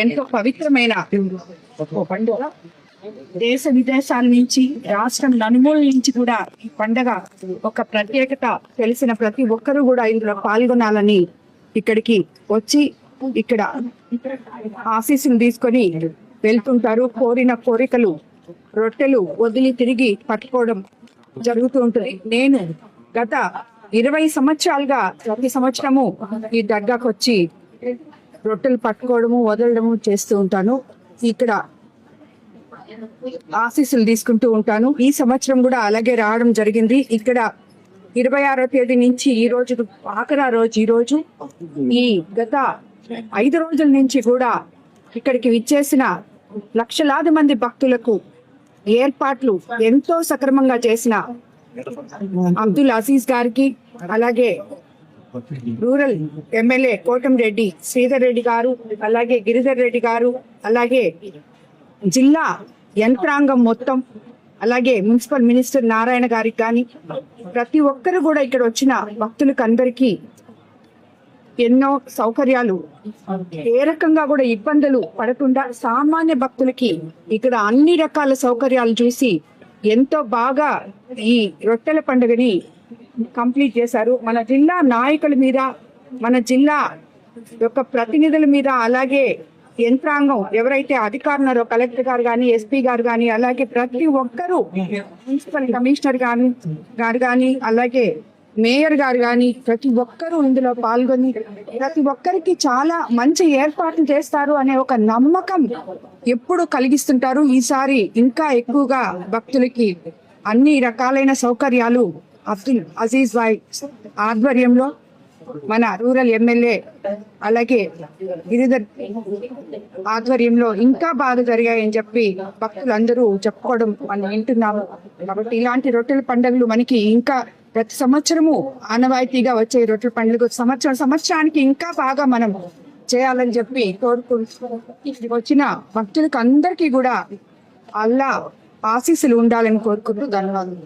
ఎంతో పవిత్రమైన పండుగ. దేశ విదేశాల నుంచి, రాష్ట్రం నలుమూల నుంచి కూడా ఈ పండుగ ఒక ప్రత్యేకత తెలిసిన ప్రతి ఒక్కరూ కూడా ఇందులో పాల్గొనాలని ఇక్కడికి వచ్చి ఇక్కడ ఆశీస్సులు తీసుకొని వెళ్తుంటారు. కోరిన కోరికలు రొట్టెలు వదిలి తిరిగి పట్టుకోవడం జరుగుతూ ఉంటుంది. నేను గత 20 సంవత్సరాలుగా ప్రతి సంవత్సరము ఈ దర్గాకు వచ్చి రొట్టెలు పట్టుకోవడము వదలడము చేస్తూ ఉంటాను. ఇక్కడ ఆశీస్సులు తీసుకుంటూ ఉంటాను. ఈ సంవత్సరం కూడా అలాగే రావడం జరిగింది. ఇక్కడ 26వ తేదీ నుంచి ఈ రోజు ఆఖరా రోజు ఈ రోజు ఈ గత 5 రోజుల నుంచి కూడా ఇక్కడికి విచ్చేసిన లక్షలాది మంది భక్తులకు ఏర్పాట్లు ఎంతో సక్రమంగా చేసిన అబ్దుల్ అజీజ్ గారికి, అలాగే రూరల్ ఎమ్మెల్యే కోటంరెడ్డి శ్రీధర్ రెడ్డి గారు, అలాగే గిరిధర్ రెడ్డి గారు, అలాగే జిల్లా యంత్రాంగం మొత్తం, అలాగే మున్సిపల్ మినిస్టర్ నారాయణ గారికి కానీ ప్రతి ఒక్కరు కూడా ఇక్కడ వచ్చిన భక్తులకు అందరికీ ఎన్నో సౌకర్యాలు, ఏ రకంగా కూడా ఇబ్బందులు పడకుండా సామాన్య భక్తులకి ఇక్కడ అన్ని రకాల సౌకర్యాలు చూసి ఎంతో బాగా ఈ రొట్టెల పండుగని కంప్లీట్ చేశారు. మన జిల్లా నాయకుల మీద, మన జిల్లా యొక్క ప్రతినిధుల మీద, అలాగే యంత్రాంగం ఎవరైతే అధికారులు కలెక్టర్ గారు కానీ, ఎస్పీ గారు కానీ, అలాగే ప్రతి ఒక్కరూ మున్సిపల్ కమిషనర్ గారు కానీ, అలాగే మేయర్ గారు కానీ ప్రతి ఒక్కరూ ఇందులో పాల్గొని ప్రతి ఒక్కరికి చాలా మంచి ఏర్పాట్లు చేస్తారు అనే ఒక నమ్మకం ఎప్పుడు కలిగిస్తుంటారు. ఈసారి ఇంకా ఎక్కువగా భక్తులకి అన్ని రకాలైన సౌకర్యాలు అబ్దుల్ అజీజ్ భాయ్ ఆధ్వర్యంలో మన రూరల్ ఎమ్మెల్యే అలాగే గిరిధర్ ఆధ్వర్యంలో ఇంకా బాగా జరిగాయని చెప్పి భక్తులందరూ చెప్పుకోవడం మనం వింటున్నాము. కాబట్టి ఇలాంటి రొట్టెల పండుగలు మనకి ఇంకా ప్రతి సంవత్సరము ఆనవాయితీగా వచ్చే రొట్టెల పండుగ సంవత్సరానికి ఇంకా బాగా మనం చేయాలని చెప్పి కోరుకుంటూ వచ్చిన భక్తులకు అందరికీ కూడా అల్లా ఆశీస్సులు ఉండాలని కోరుకుంటూ ధన్యవాదాలు.